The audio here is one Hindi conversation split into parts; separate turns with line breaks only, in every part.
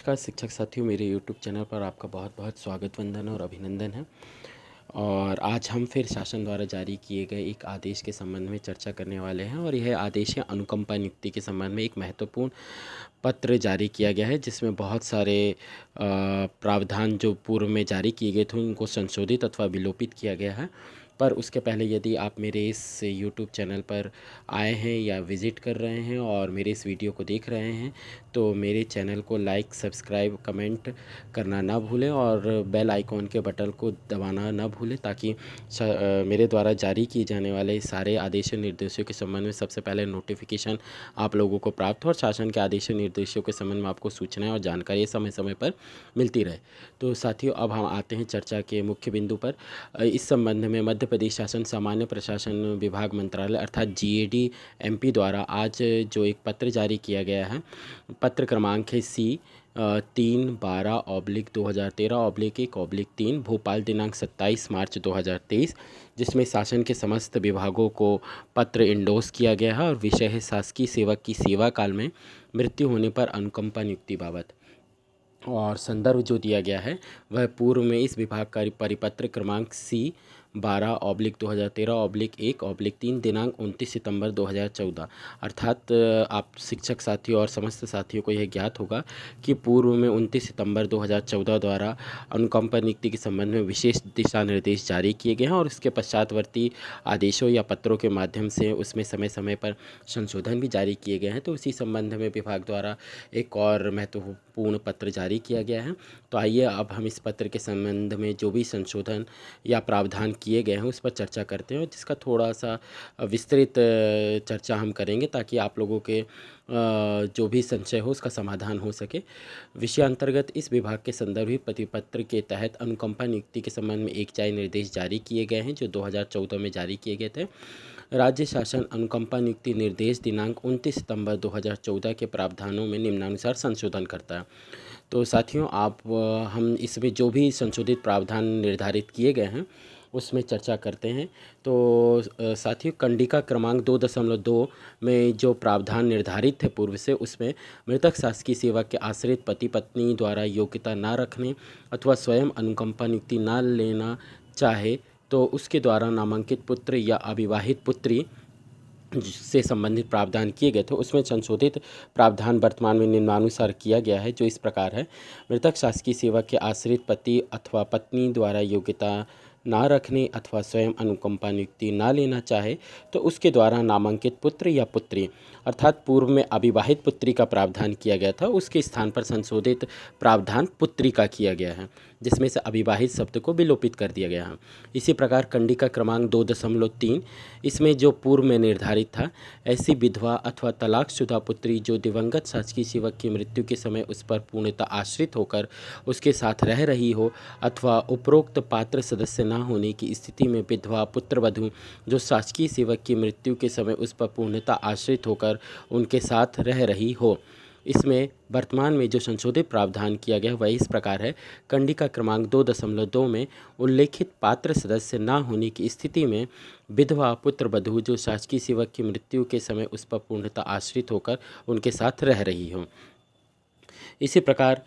नमस्कार शिक्षक साथियों, मेरे यूट्यूब चैनल पर आपका बहुत बहुत स्वागत वंदन और अभिनंदन है। और आज हम फिर शासन द्वारा जारी किए गए एक आदेश के संबंध में चर्चा करने वाले हैं। और यह आदेश है अनुकंपा नियुक्ति के संबंध में एक महत्वपूर्ण पत्र जारी किया गया है, जिसमें बहुत सारे प्रावधान जो पूर्व में जारी किए गए थे उनको संशोधित अथवा विलोपित किया गया है। पर उसके पहले यदि आप मेरे इस यूट्यूब चैनल पर आए हैं या विज़िट कर रहे हैं और मेरे इस वीडियो को देख रहे हैं, तो मेरे चैनल को लाइक, सब्सक्राइब, कमेंट करना ना भूलें और बेल आइकॉन के बटन को दबाना ना भूलें, ताकि मेरे द्वारा जारी किए जाने वाले सारे आदेशों निर्देशों के संबंध में सबसे पहले नोटिफिकेशन आप लोगों को प्राप्त हो और शासन के आदेशों निर्देशों के संबंध में आपको सूचनाएं और जानकारी समय समय पर मिलती रहे। तो साथियों, अब हम आते हैं चर्चा के मुख्य बिंदु पर। इस संबंध में मध्य प्रदेश शासन सामान्य प्रशासन विभाग मंत्रालय अर्थात GAD MP द्वारा आज जो एक पत्र जारी किया गया है, पत्र क्रमांक है C 3/12/2013/1/3 भोपाल दिनांक 27 मार्च 2023, जिसमें शासन के समस्त विभागों को पत्र इंडोर्स किया गया है और विषय है शासकीय सेवक की सेवा काल में मृत्यु होने पर अनुकंपा नियुक्ति बाबत। और संदर्भ जो दिया गया है वह पूर्व में इस विभाग का परिपत्र क्रमांक C 12/2013/1/3 दिनांक 29 सितंबर 2014। अर्थात आप शिक्षक साथियों और समस्त साथियों को यह ज्ञात होगा कि पूर्व में 29 सितंबर 2014 द्वारा अनुकंपा नियुक्ति के संबंध में विशेष दिशा निर्देश जारी किए गए हैं और उसके पश्चातवर्ती आदेशों या पत्रों के माध्यम से उसमें समय समय पर संशोधन भी जारी किए गए हैं। तो उसी संबंध में विभाग द्वारा एक और महत्वपूर्ण पत्र जारी किया गया है। तो आइए अब हम इस पत्र के संबंध में जो भी संशोधन या प्रावधान किए गए हैं उस पर चर्चा करते हैं, और जिसका थोड़ा सा विस्तृत चर्चा हम करेंगे ताकि आप लोगों के जो भी संशय हो उसका समाधान हो सके। विषयांतर्गत इस विभाग के संदर्भित परिपत्र के तहत अनुकंपा नियुक्ति के संबंध में एक चाई निर्देश जारी किए गए हैं, जो 2014 में जारी किए गए थे। राज्य शासन अनुकंपा नियुक्ति निर्देश दिनांक 29 सितंबर 2014 के प्रावधानों में निम्नानुसार संशोधन करता है। तो साथियों, हम इसमें जो भी संशोधित प्रावधान निर्धारित किए गए हैं उसमें चर्चा करते हैं। तो साथियों, कंडिका क्रमांक 2.2 में जो प्रावधान निर्धारित थे पूर्व से, उसमें मृतक शासकीय सेवक के आश्रित पति पत्नी द्वारा योग्यता ना रखने अथवा स्वयं अनुकंपा नियुक्ति ना लेना चाहे तो उसके द्वारा नामांकित पुत्र या अविवाहित पुत्री से संबंधित प्रावधान किए गए थे। उसमें संशोधित प्रावधान वर्तमान में निम्नानुसार किया गया है, जो इस प्रकार है। मृतक शासकीय सेवक के आश्रित पति अथवा पत्नी द्वारा योग्यता ना रखने अथवा स्वयं अनुकंपा नियुक्ति ना लेना चाहे तो उसके द्वारा नामांकित पुत्र या पुत्री, अर्थात पूर्व में अविवाहित पुत्री का प्रावधान किया गया था, उसके स्थान पर संशोधित प्रावधान पुत्री का किया गया है, जिसमें से अविवाहित शब्द को विलोपित कर दिया गया है। इसी प्रकार कंडिका क्रमांक 2.3, इसमें जो पूर्व में निर्धारित था, ऐसी विधवा अथवा तलाकशुदा पुत्री जो दिवंगत शासकीय सेवक की मृत्यु के समय उस पर पूर्णतः आश्रित होकर उसके साथ रह रही हो अथवा उपरोक्त पात्र सदस्य न होने की स्थिति में विधवा पुत्रवधू जो शासकीय सेवक की मृत्यु के समय उस पर पूर्णतः आश्रित होकर उनके साथ रह रही हो। इसमें वर्तमान में जो संशोधित प्रावधान किया गया वह इस प्रकार है। कंडिका क्रमांक 2.2 में उल्लेखित पात्र सदस्य न होने की स्थिति में विधवा पुत्रवधू जो शासकीय सेवक की मृत्यु के समय उस पर पूर्णतः आश्रित होकर उनके साथ रह रही हो। इसी प्रकार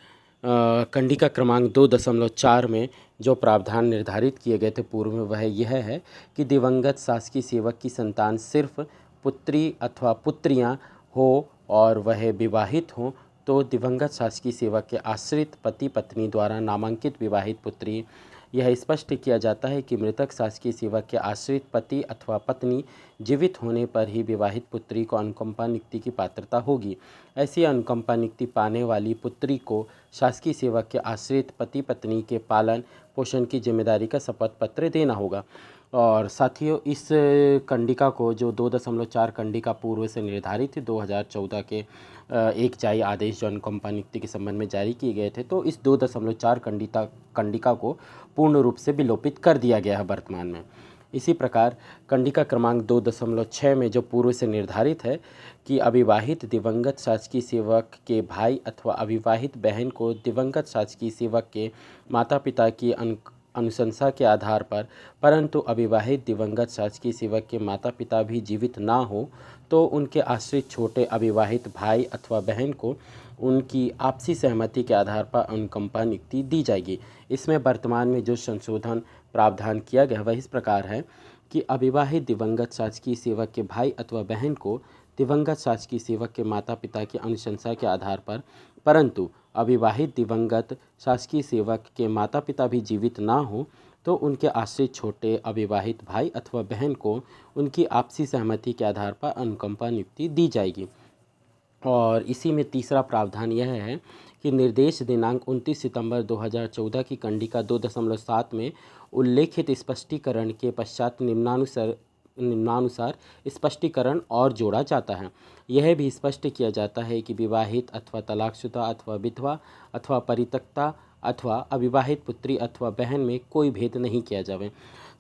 कंडिका क्रमांक 2.4 में जो प्रावधान निर्धारित किए गए थे पूर्व में, वह यह है कि दिवंगत शासकीय सेवक की संतान सिर्फ पुत्री अथवा पुत्रियां हो और वह विवाहित हों तो दिवंगत शासकीय सेवक के आश्रित पति पत्नी द्वारा नामांकित विवाहित पुत्री। यह स्पष्ट किया जाता है कि मृतक शासकीय सेवक के आश्रित पति अथवा पत्नी जीवित होने पर ही विवाहित पुत्री को अनुकंपा नियुक्ति की पात्रता होगी। ऐसी अनुकंपा नियुक्ति पाने वाली पुत्री को शासकीय सेवक के आश्रित पति पत्नी के पालन पोषण की जिम्मेदारी का शपथ पत्र देना होगा। और साथियों, इस कंडिका को जो 2.4 कंडिका पूर्व से निर्धारित थी 2014 के एक चाई आदेश जो अनुकंपा नियुक्ति के संबंध में जारी किए गए थे, तो इस 2.4 कंडिका को पूर्ण रूप से विलोपित कर दिया गया है वर्तमान में। इसी प्रकार कंडिका क्रमांक 2.6 में जो पूर्व से निर्धारित है कि अविवाहित दिवंगत शासकीय सेवक के भाई अथवा अविवाहित बहन को दिवंगत शासकीय सेवक के माता पिता की अनुशंसा के आधार पर, परंतु अविवाहित दिवंगत शासकीय सेवक के माता पिता भी जीवित ना हो तो उनके आश्रित छोटे अविवाहित भाई अथवा बहन को उनकी आपसी सहमति के आधार पर अनुकंपा नियुक्ति दी जाएगी। इसमें वर्तमान में जो संशोधन प्रावधान किया गया वह इस प्रकार है कि अविवाहित दिवंगत शासकीय सेवक के भाई अथवा बहन को दिवंगत शासकीय सेवक के माता पिता की अनुशंसा के आधार पर, परंतु अविवाहित दिवंगत शासकीय सेवक के माता पिता भी जीवित ना हो तो उनके आश्रित छोटे अविवाहित भाई अथवा बहन को उनकी आपसी सहमति के आधार पर अनुकंपा नियुक्ति दी जाएगी। और इसी में तीसरा प्रावधान यह है कि निर्देश दिनांक 29 सितंबर 2014 की कंडिका 2.7 में उल्लेखित स्पष्टीकरण के पश्चात निम्नानुसार स्पष्टीकरण और जोड़ा जाता है। यह भी स्पष्ट किया जाता है कि विवाहित अथवा तलाकशुदा अथवा विधवा अथवा परित्यक्ता अथवा अविवाहित पुत्री अथवा बहन में कोई भेद नहीं किया जाए।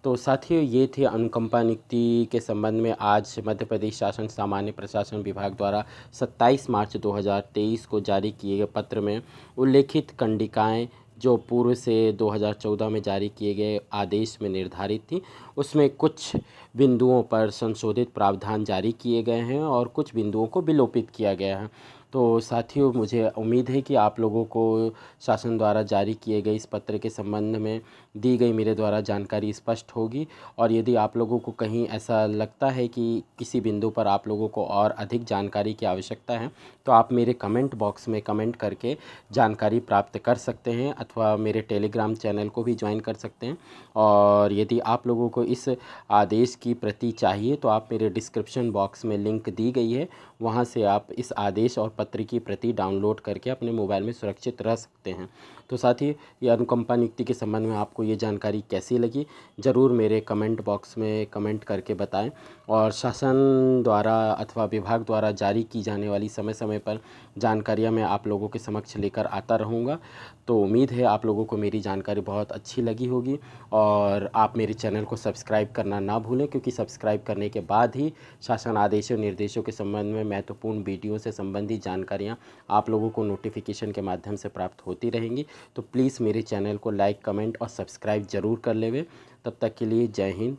तो साथियों, ये थे अनुकंपा नियुक्ति के संबंध में आज मध्य प्रदेश शासन सामान्य प्रशासन विभाग द्वारा 27 मार्च 2023 को जारी किए गए पत्र में उल्लेखित कंडिकाएं जो पूर्व से 2014 में जारी किए गए आदेश में निर्धारित थी, उसमें कुछ बिंदुओं पर संशोधित प्रावधान जारी किए गए हैं और कुछ बिंदुओं को विलोपित किया गया है। तो साथियों, मुझे उम्मीद है कि आप लोगों को शासन द्वारा जारी किए गए इस पत्र के संबंध में दी गई मेरे द्वारा जानकारी स्पष्ट होगी। और यदि आप लोगों को कहीं ऐसा लगता है कि किसी बिंदु पर आप लोगों को और अधिक जानकारी की आवश्यकता है तो आप मेरे कमेंट बॉक्स में कमेंट करके जानकारी प्राप्त कर सकते हैं अथवा मेरे टेलीग्राम चैनल को भी ज्वाइन कर सकते हैं। और यदि आप लोगों को इस आदेश की प्रति चाहिए तो आप मेरे डिस्क्रिप्शन बॉक्स में लिंक दी गई है, वहां से आप इस आदेश और पत्र की प्रति डाउनलोड करके अपने मोबाइल में सुरक्षित रह सकते हैं। तो साथ ही ये अनुकंपा नियुक्ति के संबंध में आपको ये जानकारी कैसी लगी ज़रूर मेरे कमेंट बॉक्स में कमेंट करके बताएं। और शासन द्वारा अथवा विभाग द्वारा जारी की जाने वाली समय समय पर जानकारियां मैं आप लोगों के समक्ष लेकर आता रहूँगा। तो उम्मीद है आप लोगों को मेरी जानकारी बहुत अच्छी लगी होगी और आप मेरे चैनल को सब्सक्राइब करना ना भूलें, क्योंकि सब्सक्राइब करने के बाद ही शासन आदेशों निर्देशों के संबंध में महत्वपूर्ण वीडियो से संबंधित जानकारियाँ आप लोगों को नोटिफिकेशन के माध्यम से प्राप्त होती रहेंगी। तो प्लीज़ मेरे चैनल को लाइक, कमेंट और सब्सक्राइब ज़रूर कर लेवे। तब तक के लिए जय हिंद।